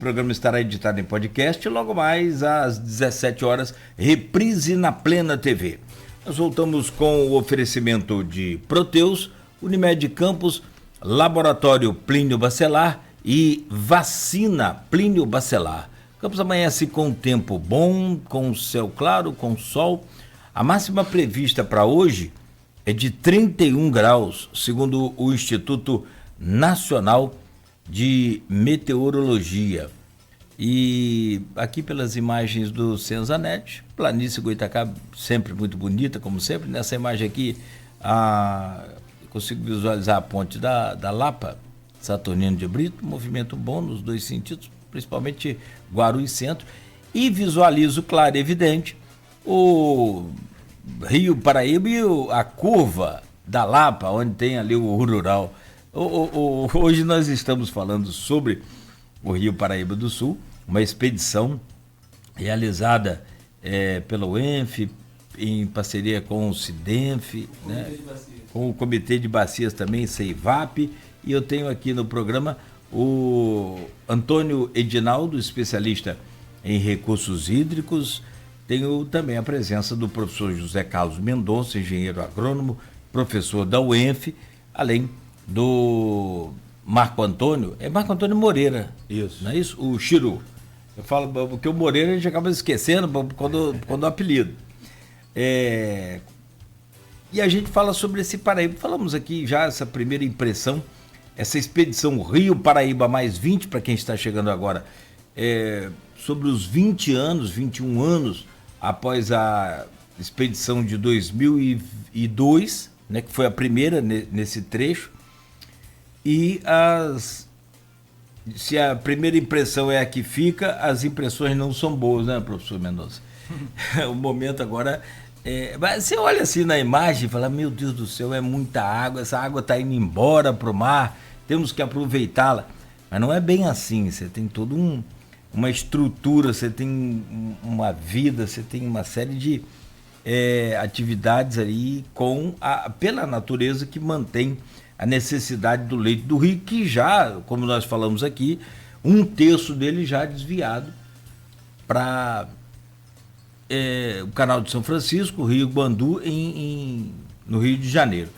programa estará editado em podcast e logo mais às 17 horas, reprise na Plena TV. Nós voltamos com o oferecimento de Proteus, Unimed Campos, Laboratório Plínio Bacelar e Vacina Plínio Bacelar. Campos amanhece com tempo bom, com céu claro, com sol. A máxima prevista para hoje é de 31 graus, segundo o Instituto Nacional de Meteorologia. E aqui pelas imagens do Senzanet, planície Goitacá sempre muito bonita, como sempre. Nessa imagem aqui, consigo visualizar a ponte da Lapa, Saturnino de Brito, movimento bom nos dois sentidos, principalmente Guarulhos Centro, e visualizo, claro e evidente, o Rio Paraíba e a curva da Lapa, onde tem ali o rural. Hoje nós estamos falando sobre o Rio Paraíba do Sul, uma expedição realizada pela UENF, em parceria com o SIDENF, né, com o Comitê de Bacias também, CEIVAP, e eu tenho aqui no programa o Antônio Edinaldo, especialista em recursos hídricos. Tenho também a presença do professor José Carlos Mendonça, engenheiro agrônomo, professor da UENF, além do Marco Antônio Moreira. Isso. Não é isso? O Chiru. Eu falo porque o Moreira a gente acaba esquecendo quando o apelido. E a gente fala sobre esse Paraíba. Falamos aqui já essa primeira impressão, essa expedição Rio Paraíba mais 20, para quem está chegando agora, sobre os 21 anos após a expedição de 2002, né, que foi a primeira nesse trecho. E se a primeira impressão é a que fica, as impressões não são boas, né, professor Mendonça? O momento agora mas você olha assim na imagem e fala, meu Deus do céu, é muita água, essa água está indo embora para o mar, temos que aproveitá-la. Mas não é bem assim, você tem toda uma estrutura, você tem uma vida, você tem uma série de atividades ali pela natureza que mantém a necessidade do leito do rio, que já, como nós falamos aqui, 1/3 dele já desviado para o canal de São Francisco, o Rio Guandu, no Rio de Janeiro.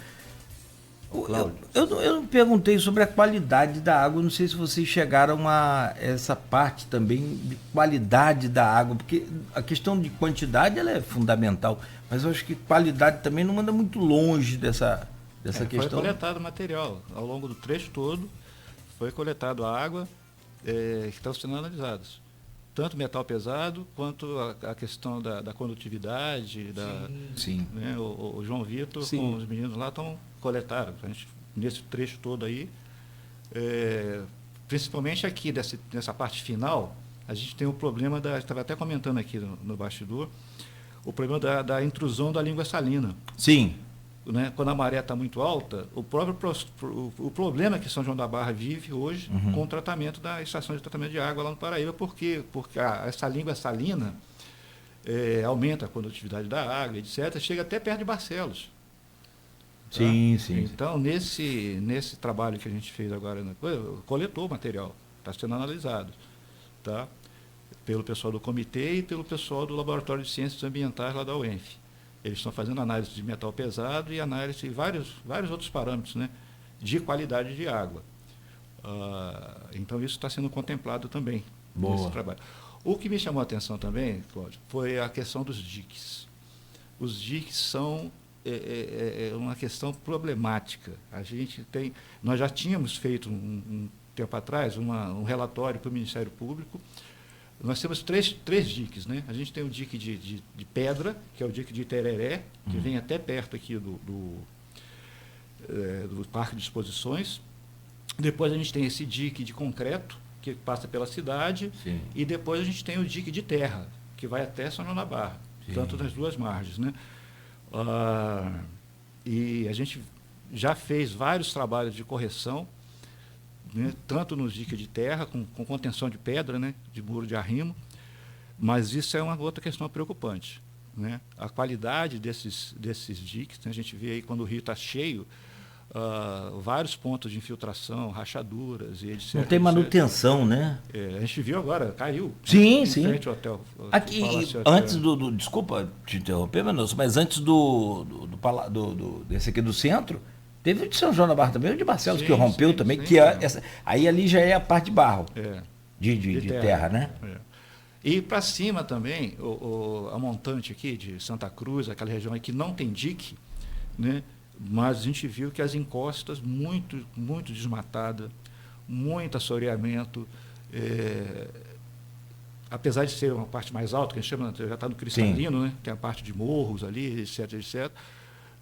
Eu perguntei sobre a qualidade da água, não sei se vocês chegaram a essa parte também de qualidade da água, porque a questão de quantidade ela é fundamental, mas eu acho que qualidade também não anda muito longe dessa questão. Foi coletado material ao longo do trecho todo, foi coletado a água que estão sendo analisados. Tanto metal pesado, quanto a questão da condutividade. Sim. Né, o João Vitor, Sim, com os meninos lá, coletaram. A gente, nesse trecho todo aí, principalmente aqui, nessa parte final, a gente tem o problema estava até comentando aqui no bastidor, o problema da intrusão da língua salina. Sim. Né, quando a maré está muito alta, o problema que São João da Barra vive hoje com o tratamento da estação de tratamento de água lá no Paraíba, porque essa língua salina aumenta a condutividade da água, etc., chega até perto de Barcelos. Tá? Sim, sim. Então, nesse trabalho que a gente fez agora, coletou o material, está sendo analisado, tá? Pelo pessoal do comitê e pelo pessoal do Laboratório de Ciências Ambientais lá da UENF. Eles estão fazendo análise de metal pesado e análise de vários outros parâmetros, né, de qualidade de água. Então, isso está sendo contemplado também nesse trabalho. O que me chamou a atenção também, Cláudio, foi a questão dos diques. Os diques são uma questão problemática. Nós já tínhamos feito, um tempo atrás, um relatório para o Ministério Público. Nós temos três diques, né? A gente tem o dique de pedra, que é o dique de Tereré, que vem até perto aqui do Parque de Exposições. Depois a gente tem esse dique de concreto, que passa pela cidade. Sim. E depois a gente tem o dique de terra, que vai até São João da Barra, tanto das duas margens, né? E a gente já fez vários trabalhos de correção, né, tanto nos diques de terra, com contenção de pedra, né, de muro de arrimo, mas isso é uma outra questão preocupante. Né? A qualidade desses diques, né, a gente vê aí quando o rio está cheio, vários pontos de infiltração, rachaduras e etc. Não tem manutenção, né? A gente viu agora, caiu. Sim, em sim. frente ao hotel. Aqui, antes desculpa te interromper, Manoel, mas antes desse aqui do centro, teve o de São João da Barra também, o de Barcelos, que rompeu também, que aí ali já é a parte de barro, de terra, né? E para cima também, a montante aqui de Santa Cruz, aquela região aí que não tem dique, né? Mas a gente viu que as encostas muito, muito desmatadas, muito assoreamento, apesar de ser uma parte mais alta, que a gente chama, já está no cristalino, né? Tem a parte de morros ali, etc, etc.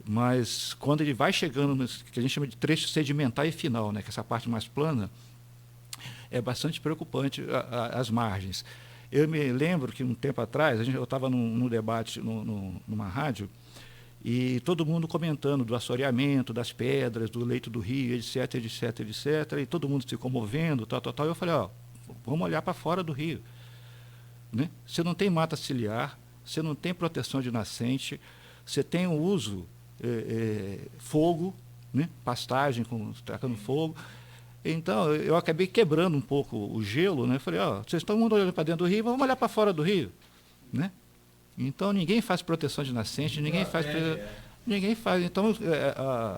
Mas quando ele vai chegando no que a gente chama de trecho sedimentar e final, né? Que é essa parte mais plana, é bastante preocupante as margens. Eu me lembro que um tempo atrás, eu estava num debate numa rádio, e todo mundo comentando do assoreamento, das pedras, do leito do rio, etc, etc, etc, e todo mundo se comovendo, tal. E eu falei, vamos olhar para fora do rio. Né? Você não tem mata ciliar, você não tem proteção de nascente, você tem o uso, fogo, né? Pastagem tacando fogo. Então, eu acabei quebrando um pouco o gelo, né? Falei, vocês estão olhando para dentro do rio, vamos olhar para fora do rio. Né? Então, ninguém faz proteção de nascente, ninguém faz. Então,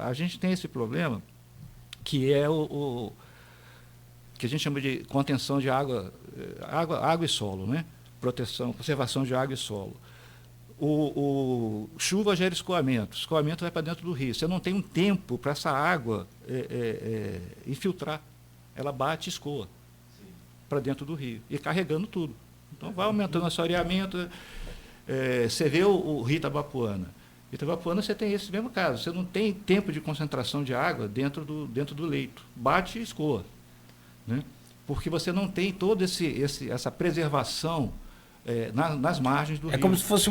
a gente tem esse problema, que é o que a gente chama de contenção de água e solo, né? Conservação de água e solo. Chuva gera escoamento vai para dentro do rio. Você não tem um tempo para essa água infiltrar. Ela bate e escoa para dentro do rio, e carregando tudo. Então, vai aumentando o assoreamento. Você vê o rio Itabapuana. Itabapuana, você tem esse mesmo caso. Você não tem tempo de concentração de água dentro do leito. Bate e escoa. Né? Porque você não tem toda essa preservação nas margens do rio. É como se fosse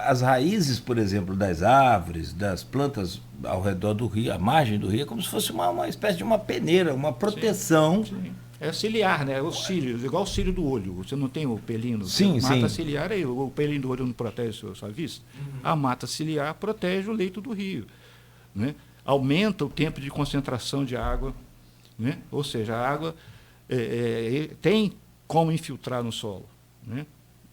as raízes, por exemplo, das árvores, das plantas ao redor do rio, a margem do rio, é como se fosse uma espécie de uma peneira, uma proteção. Sim. É ciliar, né? Os cílios, igual o cílio do olho. Você não tem o pelinho. Sim, mata ciliar, aí o pelinho do olho não protege a sua vista. A mata ciliar protege o leito do rio. Né? Aumenta o tempo de concentração de água. Né? Ou seja, a água tem como infiltrar no solo. Né?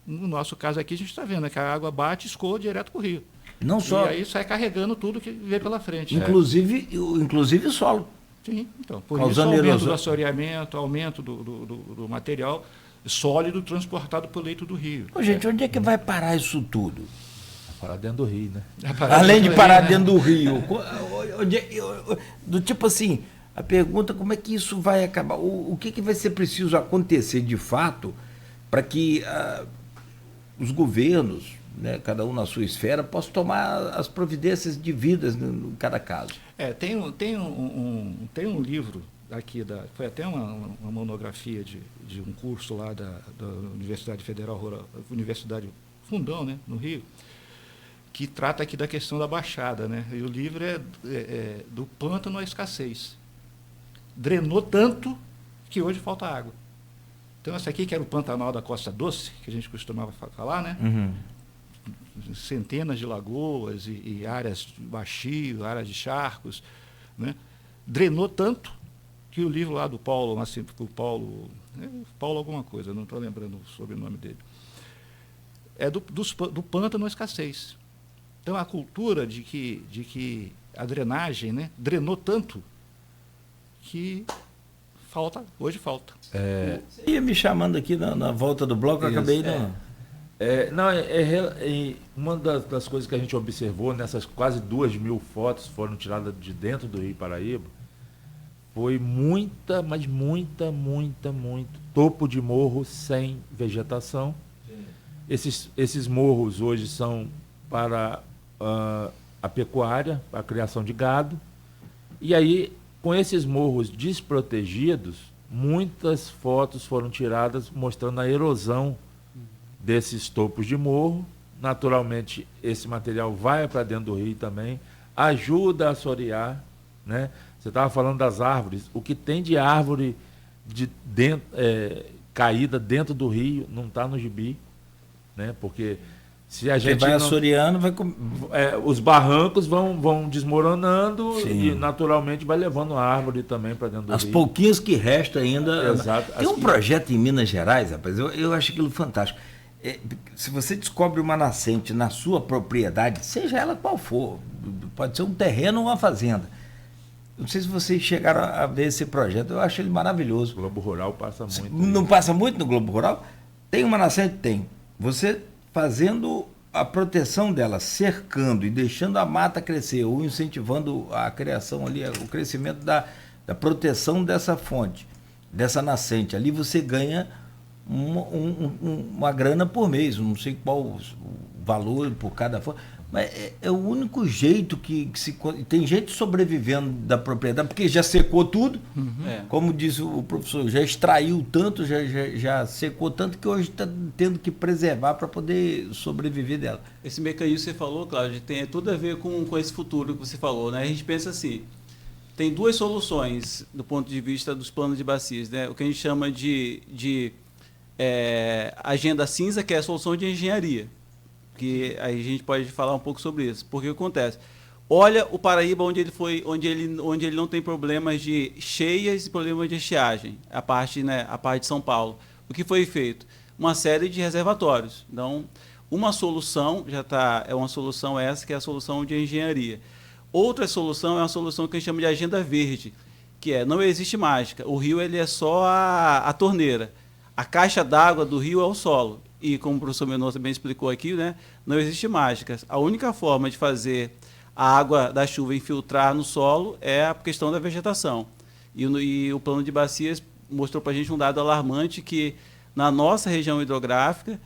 No nosso caso aqui, a gente está vendo que a água bate e escoa direto para o rio. Não só. E aí sai carregando tudo que vem pela frente. Inclusive o solo. Sim, então, por isso aumento do assoreamento, aumento do material sólido transportado para o leito do rio. Gente, onde é que vai parar isso tudo? Parar dentro do rio, né? Além de parar dentro do rio. Do tipo assim, a pergunta como é que isso vai acabar? O que vai ser preciso acontecer de fato para que os governos, né, cada um na sua esfera, possam tomar as providências devidas em cada caso? Tem um livro aqui, foi até uma monografia de um curso lá da Universidade Federal Rural, Universidade Fundão, né, no Rio, que trata aqui da questão da baixada. Né? E o livro é do pântano à escassez. Drenou tanto que hoje falta água. Então, essa aqui que era o Pantanal da Costa Doce, que a gente costumava falar, né? Uhum. Centenas de lagoas e áreas de baixio, áreas de charcos, né? Drenou tanto que o livro lá do Paulo, assim, Paulo alguma coisa, não estou lembrando o sobrenome dele, é do pântano à escassez. Então, a cultura de que a drenagem, né, drenou tanto que hoje falta. Você ia me chamando aqui na volta do bloco, eu acabei uma das coisas que a gente observou nessas quase 2.000 fotos que foram tiradas de dentro do Rio Paraíba foi muito topo de morro sem vegetação. Esses morros hoje são para a pecuária, para a criação de gado. E aí, com esses morros desprotegidos, muitas fotos foram tiradas mostrando a erosão desses topos de morro. Naturalmente, esse material vai para dentro do rio também, ajuda a assorear, né? Você estava falando das árvores, o que tem de árvore caída dentro do rio não está no gibi, né? Porque Se a gente vai não, assoreando, os barrancos vão desmoronando Sim. e naturalmente vai levando a árvore também para dentro do As rio. pouquinhas que restam ainda. Exato. Tem um projeto em Minas Gerais, rapaz, eu acho aquilo fantástico. Se você descobre uma nascente na sua propriedade, seja ela qual for, pode ser um terreno ou uma fazenda. Não sei se vocês chegaram a ver esse projeto, eu acho ele maravilhoso. O Globo Rural passa muito. Não passa muito no Globo Rural? Tem uma nascente? Tem. Você fazendo a proteção dela, cercando e deixando a mata crescer, ou incentivando a criação ali, o crescimento da proteção dessa fonte, dessa nascente. Ali você ganha uma grana por mês, não sei qual o valor por cada fonte. Mas é o único jeito que se... Tem gente sobrevivendo da propriedade, porque já secou tudo, como diz o professor, já extraiu tanto, já secou tanto, que hoje está tendo que preservar para poder sobreviver dela. Esse mecanismo que você falou, Cláudio, tem tudo a ver com esse futuro que você falou, né? A gente pensa assim, tem duas soluções do ponto de vista dos planos de bacias, né? O que a gente chama de agenda cinza, que é a solução de engenharia, que aí a gente pode falar um pouco sobre isso. Porque o que acontece? Olha o Paraíba, onde ele não tem problemas de cheias e problemas de estiagem, a parte de São Paulo. O que foi feito? Uma série de reservatórios. Então, uma solução é uma solução essa, que é a solução de engenharia. Outra solução é uma solução que a gente chama de agenda verde, que não existe mágica. O rio ele é só a torneira. A caixa d'água do rio é o solo. E como o professor Mendonça também explicou aqui, né, não existe mágica. A única forma de fazer a água da chuva infiltrar no solo é a questão da vegetação. E o plano de bacias mostrou para a gente um dado alarmante que na nossa região hidrográfica,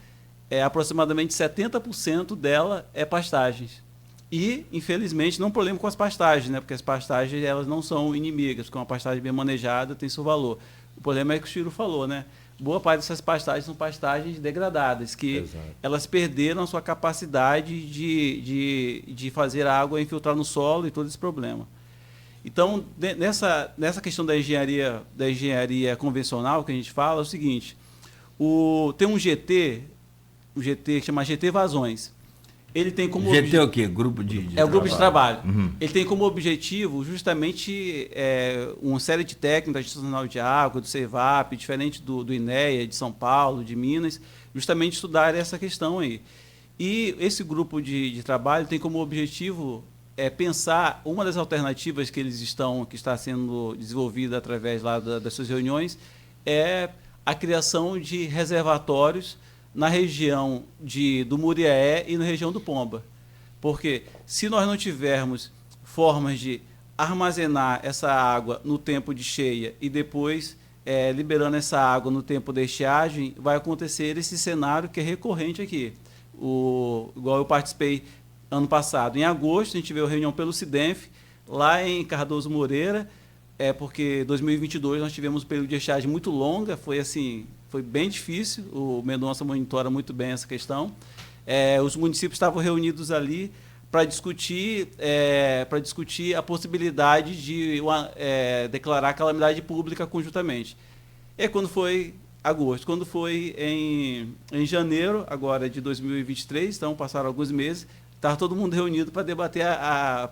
aproximadamente 70% dela é pastagens. E, infelizmente, não é um problema com as pastagens, né, porque as pastagens elas não são inimigas, porque uma pastagem bem manejada tem seu valor. O problema é que o Ciro falou, né? Boa parte dessas pastagens são pastagens degradadas, que elas perderam a sua capacidade de fazer a água infiltrar no solo e todo esse problema. Então, nessa questão da engenharia convencional que a gente fala, é o seguinte, tem um GT que chama GT Vazões. Ele tem como GT é o quê? Grupo de trabalho. É o grupo de trabalho. Uhum. Ele tem como objetivo justamente uma série de técnicos da Agência Nacional de Água, do CEVAP, diferente do INEA, de São Paulo, de Minas, justamente estudar essa questão aí. E esse grupo de trabalho tem como objetivo pensar uma das alternativas que está sendo desenvolvida através lá das suas reuniões é a criação de reservatórios na região do Muriaé e na região do Pomba. Porque se nós não tivermos formas de armazenar essa água no tempo de cheia e depois liberando essa água no tempo da estiagem, vai acontecer esse cenário que é recorrente aqui. Igual eu participei ano passado, em agosto, a gente veio a reunião pelo SIDENF, lá em Cardoso Moreira, porque 2022 nós tivemos um período de estiagem muito longa, foi bem difícil, o Mendonça monitora muito bem essa questão. Os municípios estavam reunidos ali para discutir a possibilidade de declarar calamidade pública conjuntamente. E quando foi agosto, quando foi em janeiro, agora de 2023, então passaram alguns meses, estava todo mundo reunido para debater,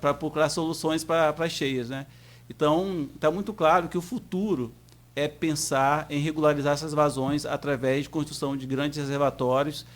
para procurar soluções para as cheias, né? Então, está muito claro que o futuro é pensar em regularizar essas vazões através de construção de grandes reservatórios,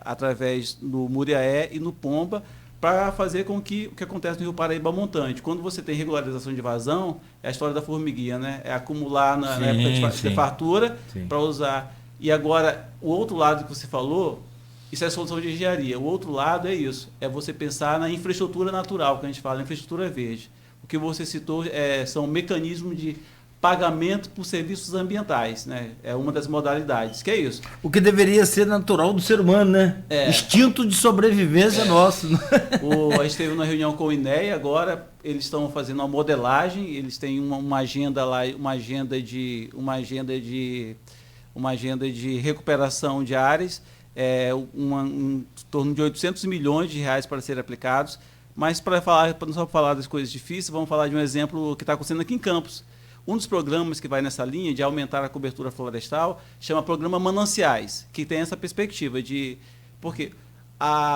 através do Muriaé e no Pomba, para fazer com que o que acontece no Rio Paraíba montante. Quando você tem regularização de vazão, é a história da formiguinha, né? É acumular na época de fartura para usar. E agora, o outro lado que você falou, isso é a solução de engenharia. O outro lado é isso, é você pensar na infraestrutura natural, que a gente fala, infraestrutura verde. O que você citou são mecanismos de pagamento por serviços ambientais, né? É uma das modalidades, que é isso. O que deveria ser natural do ser humano, né? Instinto de sobrevivência nosso. A gente teve uma reunião com o INEA, agora eles estão fazendo uma modelagem, eles têm uma agenda lá, uma agenda de recuperação de áreas, em torno de 800 milhões de reais para serem aplicados. Mas para não só falar das coisas difíceis, vamos falar de um exemplo que está acontecendo aqui em Campos. Um dos programas que vai nessa linha de aumentar a cobertura florestal chama Programa Mananciais, que tem essa perspectiva de... Porque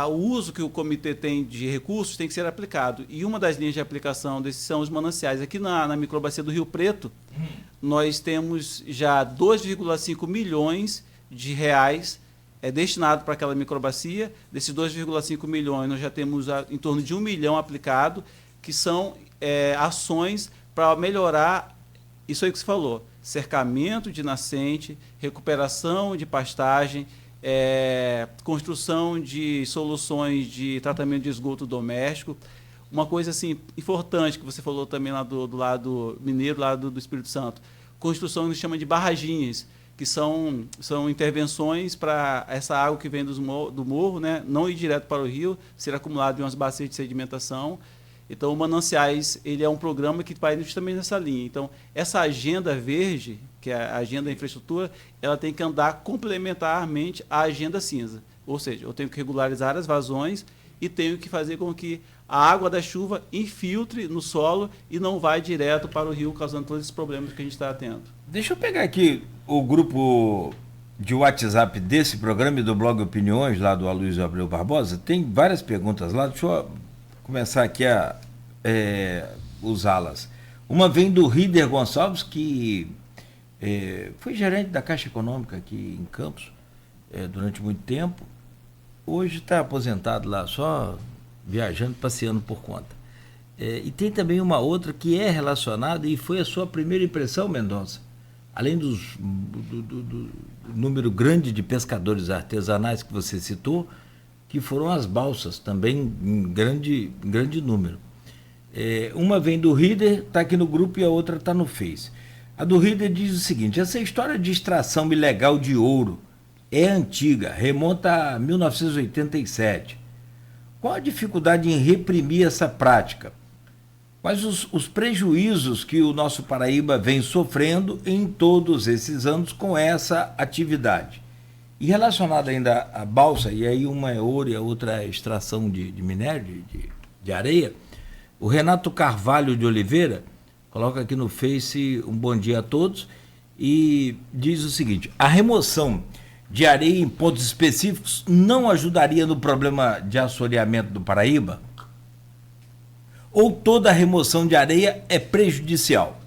o uso que o comitê tem de recursos tem que ser aplicado. E uma das linhas de aplicação desses são os mananciais. Aqui na microbacia do Rio Preto, nós temos já 2,5 milhões de reais destinado para aquela microbacia. Desses 2,5 milhões, nós já temos em torno de 1 milhão aplicado, que são ações para melhorar isso aí que você falou, cercamento de nascente, recuperação de pastagem, construção de soluções de tratamento de esgoto doméstico. Uma coisa assim importante que você falou também lá do lado mineiro, lá do Espírito Santo, construção que se chama de barraginhas, que são intervenções para essa água que vem do morro, né, não ir direto para o rio, ser acumulado em umas bacias de sedimentação. Então, o Mananciais, ele é um programa que vai justamente nessa linha. Então, essa agenda verde, que é a agenda da infraestrutura, ela tem que andar complementarmente à agenda cinza. Ou seja, eu tenho que regularizar as vazões e tenho que fazer com que a água da chuva infiltre no solo e não vá direto para o rio, causando todos esses problemas que a gente está tendo. Deixa eu pegar aqui o grupo de WhatsApp desse programa e do blog Opiniões, lá do Aloysio Abreu Barbosa. Tem várias perguntas lá, deixa eu começar aqui a usá-las. Uma vem do Rider Gonçalves, que foi gerente da Caixa Econômica aqui em Campos durante muito tempo. Hoje está aposentado lá, só viajando, passeando por conta. E tem também uma outra que é relacionada e foi a sua primeira impressão, Mendonça. Além do número grande de pescadores artesanais que você citou, que foram as balsas, também em grande número. Uma vem do Rider, está aqui no grupo, e a outra está no Face. A do Rider diz o seguinte: essa história de extração ilegal de ouro é antiga, remonta a 1987. Qual a dificuldade em reprimir essa prática? Quais os prejuízos que o nosso Paraíba vem sofrendo em todos esses anos com essa atividade? E relacionado ainda à balsa, e aí uma é ouro e a outra é extração de minério, de areia, o Renato Carvalho de Oliveira coloca aqui no Face um bom dia a todos e diz o seguinte: a remoção de areia em pontos específicos não ajudaria no problema de assoreamento do Paraíba? Ou toda a remoção de areia é prejudicial?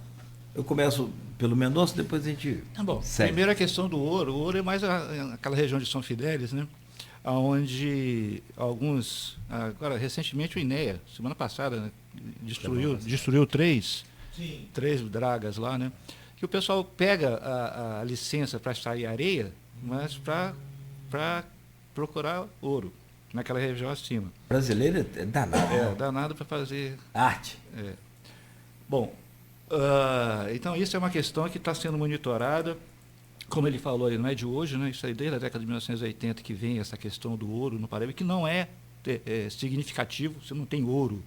Eu começo pelo Mendonça, depois a gente segue. Primeiro a questão do ouro. O ouro é mais aquela região de São Fidélis, né? Onde alguns... Agora, recentemente o INEA, semana passada, né, destruiu três dragas lá, né? Que o pessoal pega a licença para extrair areia, mas para procurar ouro naquela região acima. Brasileiro é danado. Danado para fazer... arte. Bom, então isso é uma questão que está sendo monitorada. Como ele falou, não é de hoje, né? Isso aí desde a década de 1980 que vem essa questão do ouro no Paraíba, que não é significativo. Você não tem ouro,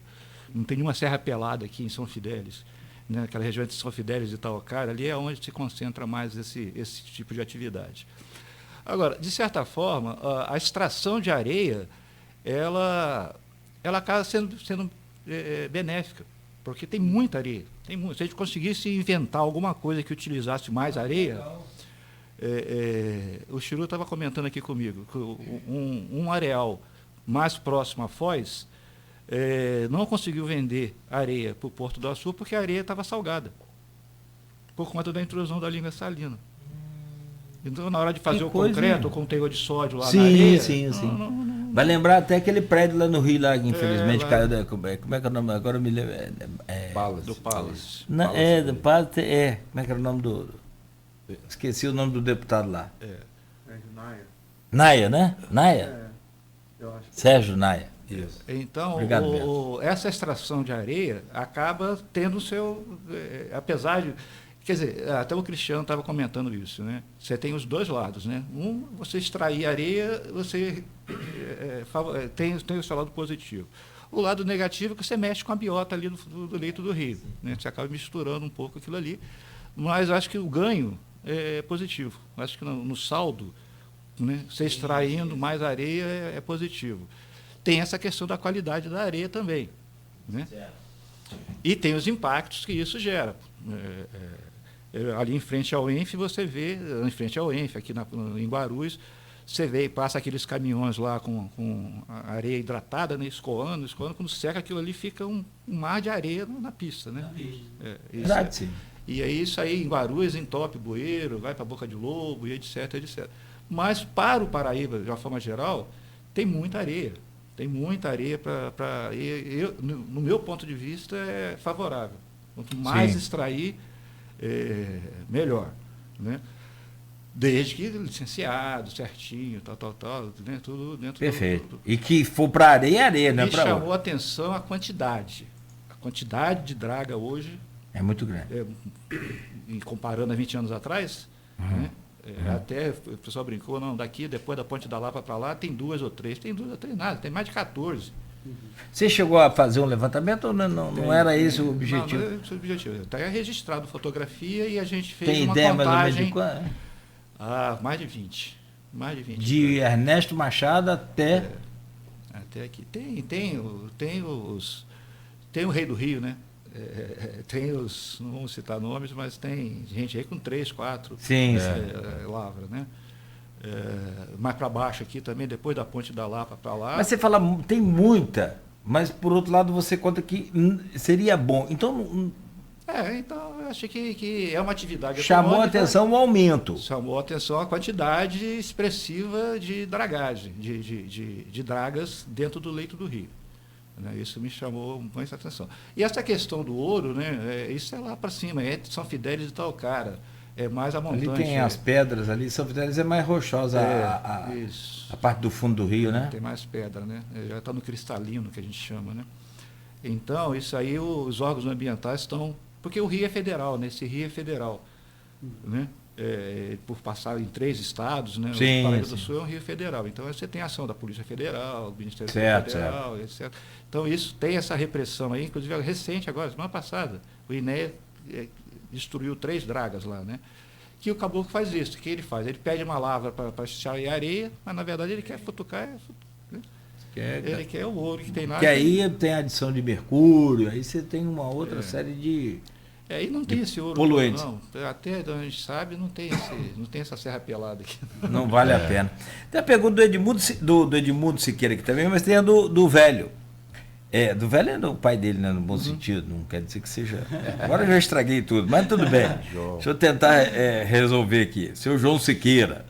não tem nenhuma serra pelada aqui em São Fidélis, né? Aquela região de São Fidélis e Itaucara, ali é onde se concentra mais esse tipo de atividade. Agora, de certa forma, a extração de areia, ela acaba sendo benéfica, porque tem muita areia. Se a gente conseguisse inventar alguma coisa que utilizasse mais areia, o Chiru estava comentando aqui comigo, que um areal mais próximo à Foz não conseguiu vender areia para o Porto do Açu porque a areia estava salgada, por conta da intrusão da língua salina. Então, na hora de fazer concreto, com teor de sódio lá na areia... Sim. Vai lembrar até aquele prédio lá no Rio, lá, que infelizmente caiu... Como é que é o nome? Agora eu me lembro... Do Palace. Do Palace, como é que era o nome do... Esqueci o nome do deputado lá. Naia, né? Naia? Eu acho. Sérgio Naia. Isso. Então, essa extração de areia acaba tendo o seu... apesar de... Quer dizer, até o Cristiano estava comentando isso, né? Você tem os dois lados, né? Você extrair areia, você tem o seu lado positivo. O lado negativo é que você mexe com a biota ali do leito do rio, né? Você acaba misturando um pouco aquilo ali, mas acho que o ganho é positivo. Acho que no saldo, né? Você extraindo mais areia é positivo. Tem essa questão da qualidade da areia também, né? E tem os impactos que isso gera. Ali em frente ao ENF, você vê, em frente ao ENF, aqui em Guarulhos, você vê, passa aqueles caminhões lá com a areia hidratada, né, escoando, quando seca aquilo ali fica um mar de areia na pista, né? Verdade, sim. E aí isso aí em Guarulhos entope bueiro, vai para Boca de Lobo e etc, etc. Mas para o Paraíba, de uma forma geral, tem muita areia. Tem muita areia para... No meu ponto de vista, é favorável. Quanto mais extrair, melhor, né? Desde que licenciado, certinho, tal, né? Tudo dentro Perfeito. E que for para areia, não é para... Me chamou a atenção a quantidade. A quantidade de draga hoje... É muito grande. Comparando a 20 anos atrás, né? Até o pessoal brincou, não, daqui, depois da Ponte da Lapa para lá, tem 2 ou 3. Tem 2 ou 3 nada, tem mais de 14. Você chegou a fazer um levantamento ou não era esse o objetivo? Não, esse é o objetivo. Está registrado fotografia e a gente fez tem uma ideia contagem... mais ou menos de quanto? Mais de 20. Mais de 20. De Ernesto Machado até... Até aqui. Tem o Rei do Rio, né? Tem os, não vamos citar nomes, mas tem gente aí com 3, 4 lavras, né? Mais para baixo aqui também, depois da Ponte da Lapa para lá. Mas você fala, tem muita, mas por outro lado você conta que seria bom. Então... Então, eu achei que é uma atividade chamou a atenção o aumento. Chamou a atenção a quantidade expressiva de dragagem, de dragas dentro do leito do rio. Isso me chamou muita atenção. E essa questão do ouro, né, isso é lá para cima, é São Fidélis e Talcara, é mais a montanha. Ali tem as pedras ali, São Fidélis é mais rochosa a parte do fundo do rio, né? Tem mais pedra, né? Já está no cristalino, que a gente chama, né? Então, isso aí os órgãos ambientais estão... Porque o rio é federal, né? Esse rio é federal, né? Por passar em 3 estados, né? Sim, o Paraíba do Sul é um rio federal. Então, você tem a ação da Polícia Federal, do Ministério Federal, etc. Então, isso tem essa repressão aí, inclusive recente agora, semana passada, o INEA destruiu 3 dragas lá, né? Que o caboclo faz isso. O que ele faz? Ele pede uma lavra para extrair areia, mas, na verdade, ele quer futucar... Ele quer o ouro que tem lá. Que aí tem adição de mercúrio, aí você tem uma outra série de... E não tem esse ouro poluentes. Não. Até onde a gente sabe, não tem essa serra pelada aqui. Não vale a pena. Tem a pergunta do Edmundo Siqueira aqui também, mas tem a do velho. Do velho é do pai dele, né, no bom sentido, não quer dizer que seja... Agora eu já estraguei tudo, mas tudo bem. Deixa eu tentar resolver aqui. Seu João Siqueira.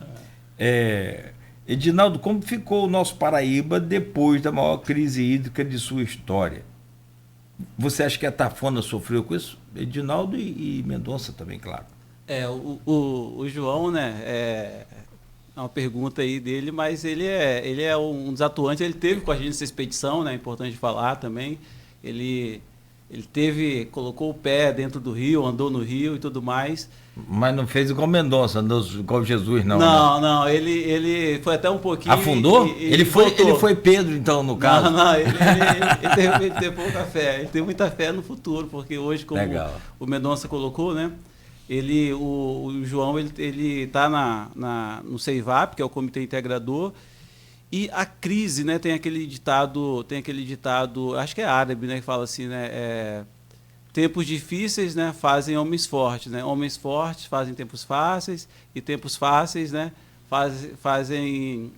Edinaldo, como ficou o nosso Paraíba depois da maior crise hídrica de sua história? Você acha que a Tafona sofreu com isso? Edinaldo e Mendonça também, claro. O João, né, é uma pergunta aí dele, mas ele é um dos atuantes, ele teve com a gente essa expedição, né, é importante falar também, ele colocou o pé dentro do rio, andou no rio e tudo mais. Mas não fez igual Mendonça, andou igual Jesus, não. Não, ele foi até um pouquinho... Afundou? Ele foi Pedro, então, no caso? Não, ele teve pouca fé. Ele tem muita fé no futuro, porque hoje, como o Mendonça colocou, né? O João, ele está no CEIVAP, que é o Comitê Integrador, e a crise, né? Tem aquele ditado, acho que é árabe, né? Que fala assim, né? Tempos difíceis, né, fazem homens fortes, né? Homens fortes fazem tempos fáceis e tempos fáceis, né, fazem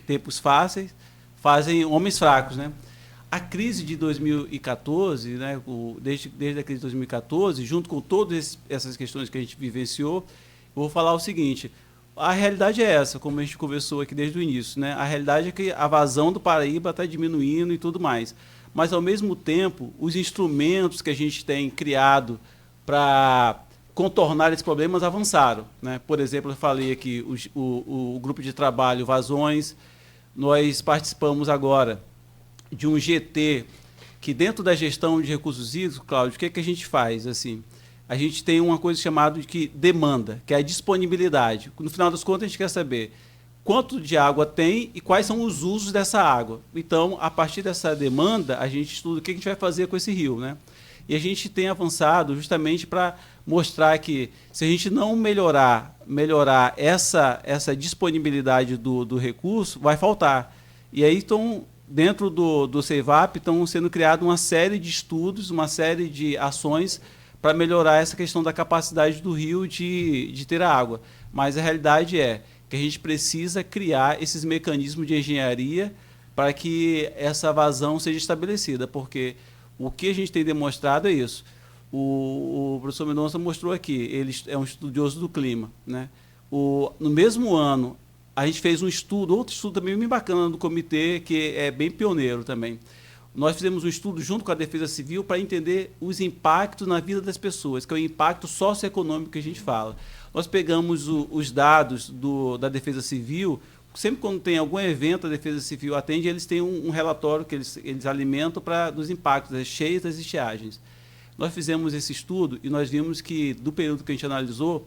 tempos fáceis, fazem homens fracos, né? A crise de 2014, né, desde a crise de 2014, junto com todas essas questões que a gente vivenciou, eu vou falar o seguinte: a realidade é essa, como a gente conversou aqui desde o início, né? A realidade é que a vazão do Paraíba está diminuindo e tudo mais. Mas, ao mesmo tempo, os instrumentos que a gente tem criado para contornar esses problemas avançaram, né? Por exemplo, eu falei aqui, o grupo de trabalho Vazões, nós participamos agora de um GT que, dentro da gestão de recursos hídricos, Cláudio, o que a gente faz? Assim, a gente tem uma coisa chamada de demanda, que é a disponibilidade. No final das contas, a gente quer saber quanto de água tem e quais são os usos dessa água. Então, a partir dessa demanda, a gente estuda o que a gente vai fazer com esse rio, né? E a gente tem avançado justamente para mostrar que, se a gente não melhorar essa disponibilidade do recurso, vai faltar. E aí, dentro do CEIVAP, estão sendo criadas uma série de estudos, uma série de ações para melhorar essa questão da capacidade do rio de ter água. Mas a realidade é que a gente precisa criar esses mecanismos de engenharia para que essa vazão seja estabelecida, porque o que a gente tem demonstrado é isso. O professor Mendonça mostrou aqui, ele é um estudioso do clima, né? No mesmo ano, a gente fez um estudo, outro estudo também bem bacana do comitê, que é bem pioneiro também. Nós fizemos um estudo junto com a Defesa Civil para entender os impactos na vida das pessoas, que é o impacto socioeconômico que a gente fala. Nós pegamos os dados da Defesa Civil, sempre quando tem algum evento a Defesa Civil atende, eles têm um relatório que eles alimentam dos impactos das cheias e das estiagens. Nós fizemos esse estudo e nós vimos que, do período que a gente analisou,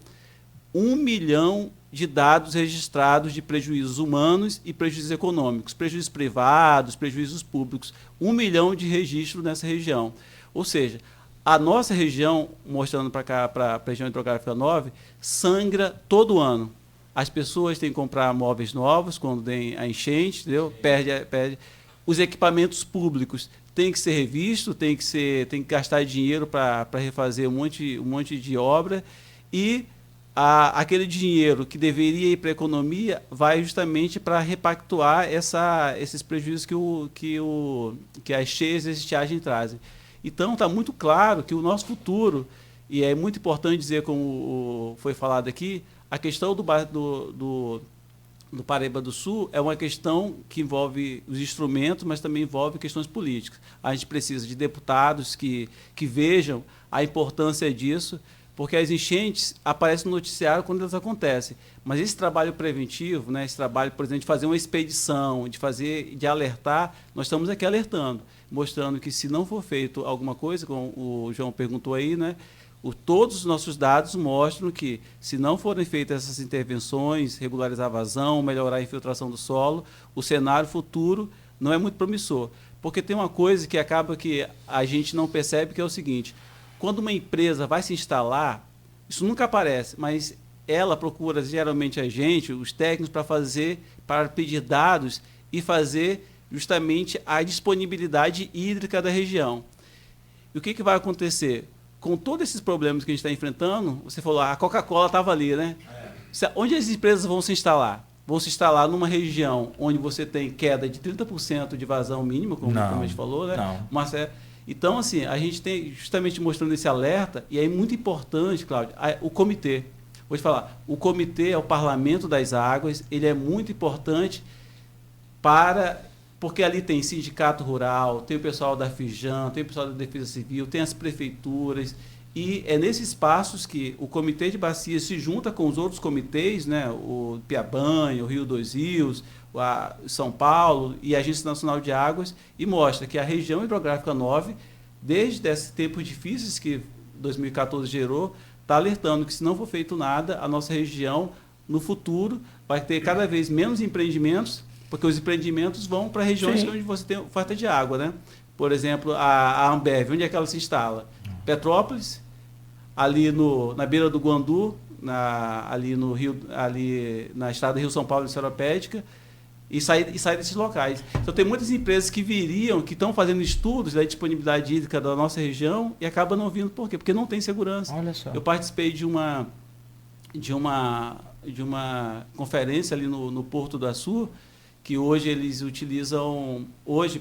1 milhão de dados registrados de prejuízos humanos e prejuízos econômicos, prejuízos privados, prejuízos públicos, 1 milhão de registros nessa região. Ou seja, a nossa região, mostrando para cá, para a região hidrográfica 9, sangra todo ano. As pessoas têm que comprar móveis novos quando tem a enchente, entendeu? Perde. Os equipamentos públicos têm que ser revistos, tem que gastar dinheiro para refazer um monte de obra, e aquele dinheiro que deveria ir para a economia vai justamente para repactuar esses prejuízos que as cheias e as estiagens trazem. Então, está muito claro que o nosso futuro, e é muito importante dizer, como foi falado aqui, a questão do Paraíba do Sul é uma questão que envolve os instrumentos, mas também envolve questões políticas. A gente precisa de deputados que vejam a importância disso, porque as enchentes aparecem no noticiário quando elas acontecem. Mas esse trabalho preventivo, né, esse trabalho, por exemplo, de fazer uma expedição, de alertar, nós estamos aqui alertando, mostrando que se não for feito alguma coisa, como o João perguntou aí, né, todos os nossos dados mostram que, se não forem feitas essas intervenções, regularizar a vazão, melhorar a infiltração do solo, o cenário futuro não é muito promissor. Porque tem uma coisa que acaba que a gente não percebe, que é o seguinte: quando uma empresa vai se instalar, isso nunca aparece, mas ela procura geralmente a gente, os técnicos, para pedir dados e fazer justamente a disponibilidade hídrica da região. E o que vai acontecer? Com todos esses problemas que a gente está enfrentando, você falou, a Coca-Cola estava ali, né? Onde as empresas vão se instalar? Vão se instalar numa região onde você tem queda de 30% de vazão mínima, como a gente falou, né? Então, assim, a gente tem justamente mostrando esse alerta, e é muito importante, Cláudio, o comitê. Vou te falar, o comitê é o parlamento das águas, ele é muito importante porque ali tem sindicato rural, tem o pessoal da Fijan, tem o pessoal da Defesa Civil, tem as prefeituras, e é nesses espaços que o Comitê de Bacias se junta com os outros comitês, né, o Piabanha, o Rio dos Rios, São Paulo e a Agência Nacional de Águas, e mostra que a região hidrográfica 9, desde esses tempos difíceis que 2014 gerou, está alertando que, se não for feito nada, a nossa região, no futuro, vai ter cada vez menos empreendimentos, porque os empreendimentos vão para regiões onde você tem falta de água, né? Por exemplo, a Ambev, onde é que ela se instala? Petrópolis, ali na beira do Guandu, ali na estrada Rio-São Paulo, em Seropédica, e sair desses locais. Então, tem muitas empresas que estão fazendo estudos da disponibilidade hídrica da nossa região e acabam não vindo. Por quê? Porque não tem segurança. Olha só. Eu participei de uma conferência ali no Porto do Açu, que hoje eles utilizam,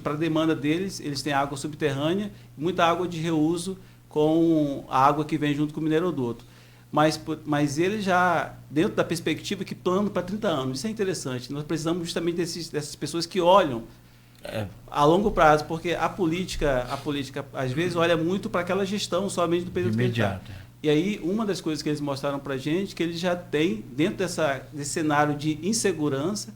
para a demanda deles, eles têm água subterrânea, muita água de reuso com a água que vem junto com o mineroduto. Mas eles já, dentro da perspectiva, que plano para 30 anos. Isso é interessante. Nós precisamos justamente dessas pessoas que olham a longo prazo, porque a política, às vezes, olha muito para aquela gestão somente do período imediato. E aí, uma das coisas que eles mostraram para a gente, que eles já têm, dentro desse cenário de insegurança,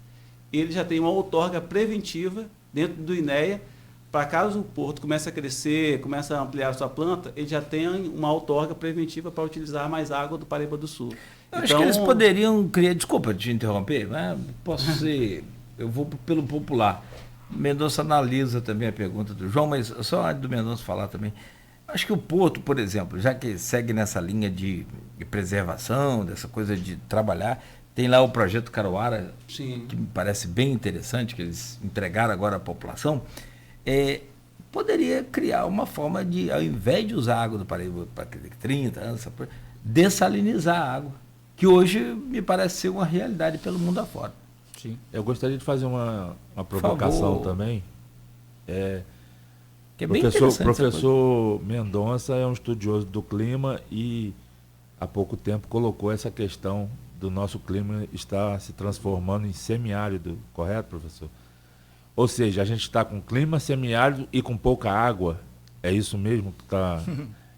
ele já tem uma outorga preventiva dentro do INEA, para caso o porto comece a crescer, comece a ampliar a sua planta, ele já tem uma outorga preventiva para utilizar mais água do Paraíba do Sul. Eu acho que eles poderiam criar... Desculpa te interromper, né? Eu vou pelo popular. Mendonça analisa também a pergunta do João, mas só antes do Mendonça falar também. Acho que o porto, por exemplo, já que segue nessa linha de preservação, dessa coisa de trabalhar... Tem lá o projeto Caruara, que me parece bem interessante, que eles entregaram agora à população. Poderia criar uma forma de, ao invés de usar água do Paraíba para 30 anos, dessalinizar a água. que hoje me parece ser uma realidade pelo mundo afora. Sim. Eu gostaria de fazer uma provocação também. Que é bem interessante. Professor Mendonça é um estudioso do clima e há pouco tempo colocou essa questão do nosso clima estar se transformando em semiárido, correto, professor? Ou seja, a gente está com clima semiárido e com pouca água. É isso mesmo que está...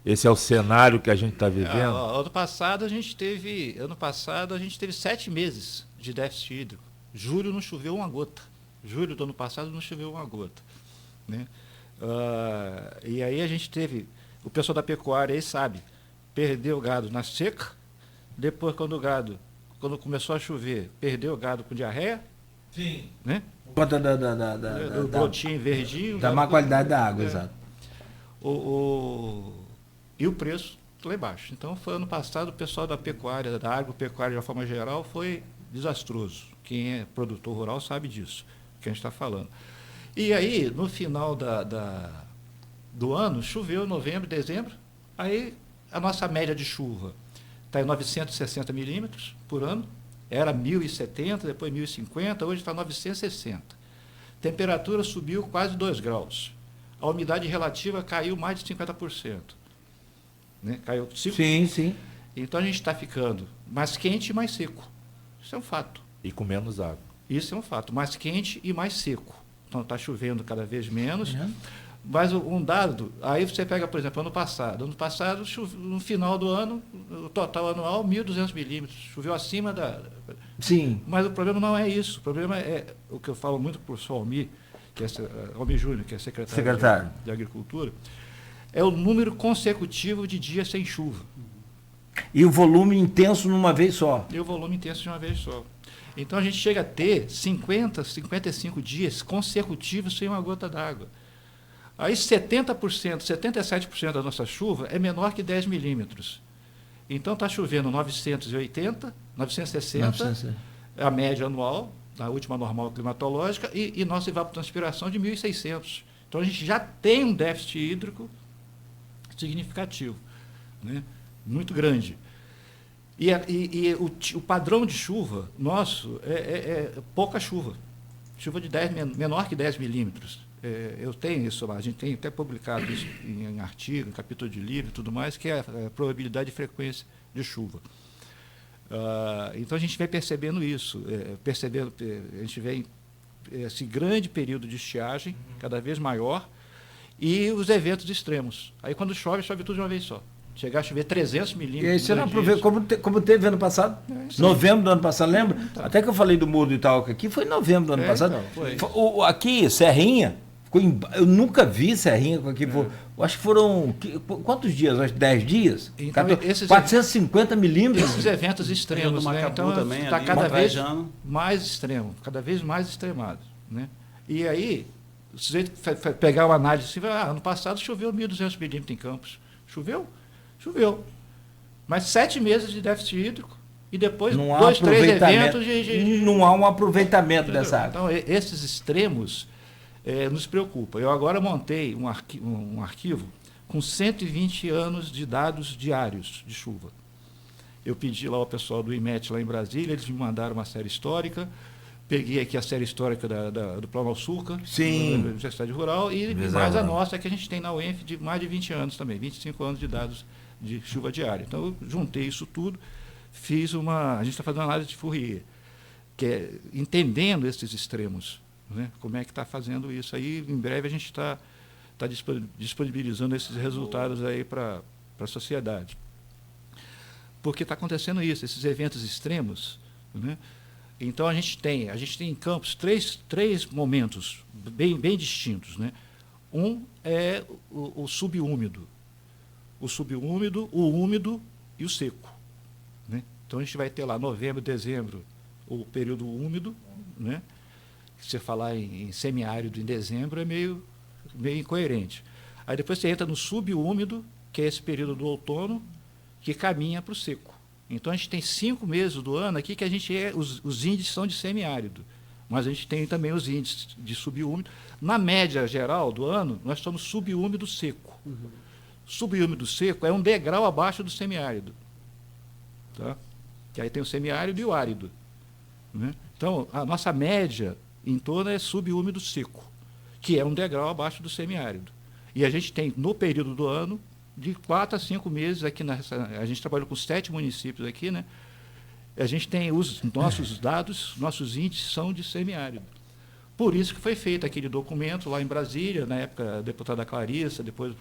Esse é o cenário que a gente está vivendo? Ano passado a gente teve 7 meses de déficit hídrico. Julho não choveu uma gota. Julho do ano passado não choveu uma gota, né? E aí a gente teve, o pessoal da pecuária aí sabe, perdeu o gado na seca, depois quando começou a chover, perdeu o gado com diarreia. Sim. Né? Por conta Do brotinho verdinho. Da má qualidade da água, exato. E o preço lá embaixo. Então, foi ano passado, o pessoal da pecuária, da agropecuária de uma forma geral, foi desastroso. Quem é produtor rural sabe disso, que a gente está falando. E aí, no final do ano, choveu em novembro, dezembro, aí a nossa média de chuva está em 960 milímetros por ano, era 1.070, depois 1.050, hoje está 960. Temperatura subiu quase 2 graus. A umidade relativa caiu mais de 50%. Né? Caiu 5%. Sim, sim. Então a gente está ficando mais quente e mais seco. Isso é um fato. E com menos água. Isso é um fato. Mais quente e mais seco. Então está chovendo cada vez menos. Mas um dado, aí você pega, por exemplo, ano passado. Ano passado, no final do ano, o total anual, 1.200 milímetros. Choveu acima da... Sim. Mas o problema não é isso. O problema é o que eu falo muito para o professor Almir, que é Almir Júnior, que é secretário de Agricultura, é o número consecutivo de dias sem chuva. E o volume intenso numa vez só. E o volume intenso de uma vez só. Então a gente chega a ter 50, 55 dias consecutivos sem uma gota d'água. Aí 70%, 77% da nossa chuva é menor que 10 milímetros. Então está chovendo 980, 960, a média anual, a última normal climatológica, e nossa evapotranspiração de 1.600. Então a gente já tem um déficit hídrico significativo, né? Muito grande. E o padrão de chuva nosso é pouca chuva. Chuva de menor que 10 milímetros. Eu tenho isso lá, a gente tem até publicado isso em artigo, em capítulo de livro e tudo mais, que é a probabilidade de frequência de chuva. Então a gente vem percebendo isso, a gente vem esse grande período de estiagem, cada vez maior, e os eventos extremos. Aí quando chove tudo de uma vez só. Chegar a chover 300 milímetros. E aí você não aproveita, como teve ano passado, novembro do ano passado, lembra? Então. Até que eu falei do Muro do Itaúca aqui, foi em novembro do ano passado. Então, aqui, Serrinha, eu nunca vi Serrinha com aquilo. Eu acho que foram, quantos dias? Acho 10 dias? Então, 450 milímetros. Esses eventos extremos, né? Então está cada vez mais extremo, cada vez mais extremado, né? E aí, se você pegar uma análise assim, ano passado choveu 1.200 milímetros em Campos. Choveu? Choveu. Mas 7 meses de déficit hídrico e depois 2, 3 eventos Não há um aproveitamento entendeu? dessa água. Então, esses extremos nos preocupam. Eu agora montei um arquivo com 120 anos de dados diários de chuva. Eu pedi lá ao pessoal do IMET lá em Brasília, eles me mandaram uma série histórica, peguei aqui a série histórica do Planalçuca, da Universidade Rural, e mais a nossa que a gente tem na UENF de mais de 20 anos também, 25 anos de dados de chuva diária. Então, eu juntei isso tudo, a gente está fazendo uma análise de Fourier, que é entendendo esses extremos, né? Como é que está fazendo isso. Aí, em breve, a gente está disponibilizando esses resultados aí para a sociedade. Porque está acontecendo isso, esses eventos extremos, né? Então, a gente tem em Campos três momentos bem distintos, né? Um é o subúmido. O subúmido, o úmido e o seco, né? Então, a gente vai ter lá novembro, dezembro, o período úmido, né? Se você falar em semiárido em dezembro é meio incoerente. Aí depois você entra no subúmido, que é esse período do outono, que caminha para o seco. Então, a gente tem 5 meses do ano aqui que a gente os índices são de semiárido, mas a gente tem também os índices de subúmido. Na média geral do ano, nós estamos subúmido seco. Subúmido seco é um degrau abaixo do semiárido. Tá? que aí tem o semiárido e o árido, né? Então, a nossa média em torno é subúmido seco, que é um degrau abaixo do semiárido. E a gente tem, no período do ano, de 4 a 5 meses aqui, a gente trabalha com 7 municípios aqui, né? A gente tem os nossos dados, nossos índices são de semiárido. Por isso que foi feito aquele documento lá em Brasília, na época a deputada Clarissa, depois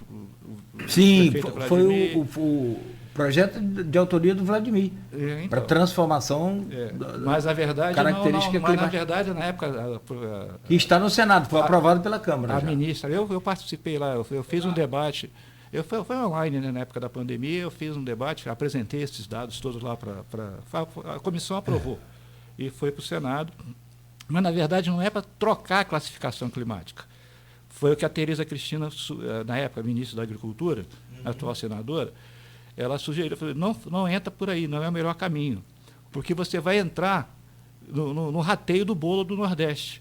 Sim, prefeito foi Vladimir. o projeto de autoria do Vladimir, Então, para transformação mas na verdade, característica mas na climática. verdade, na época, Que está no Senado, foi aprovado pela Câmara a já. ministra, eu participei lá, eu fiz um debate, foi online, né, na época da pandemia, eu fiz um debate, apresentei esses dados todos lá a comissão aprovou e foi para o Senado. Mas, na verdade, não é para trocar a classificação climática. Foi o que a Tereza Cristina, na época, ministra da Agricultura, atual senadora, ela sugeriu, falou, não entra por aí, não é o melhor caminho, porque você vai entrar no rateio do bolo do Nordeste.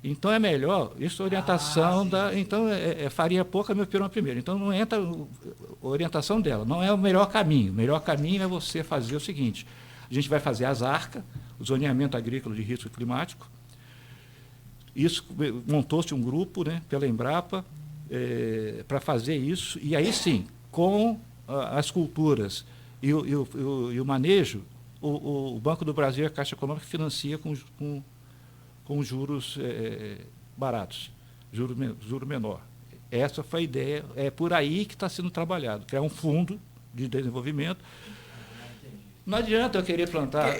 Então, é melhor, isso é orientação da... Então, farinha pouca, meu pirão primeiro. Então, não entra a orientação dela, não é o melhor caminho. O melhor caminho é você fazer o seguinte, a gente vai fazer as arcas, o zoneamento agrícola de risco climático. Isso, montou-se um grupo, né, pela Embrapa para fazer isso, e aí sim, com as culturas e o manejo, o Banco do Brasil e a Caixa Econômica financia com juros baratos, juro menor. Essa foi a ideia, é por aí que está sendo trabalhado, criar um fundo de desenvolvimento. Não adianta eu querer plantar.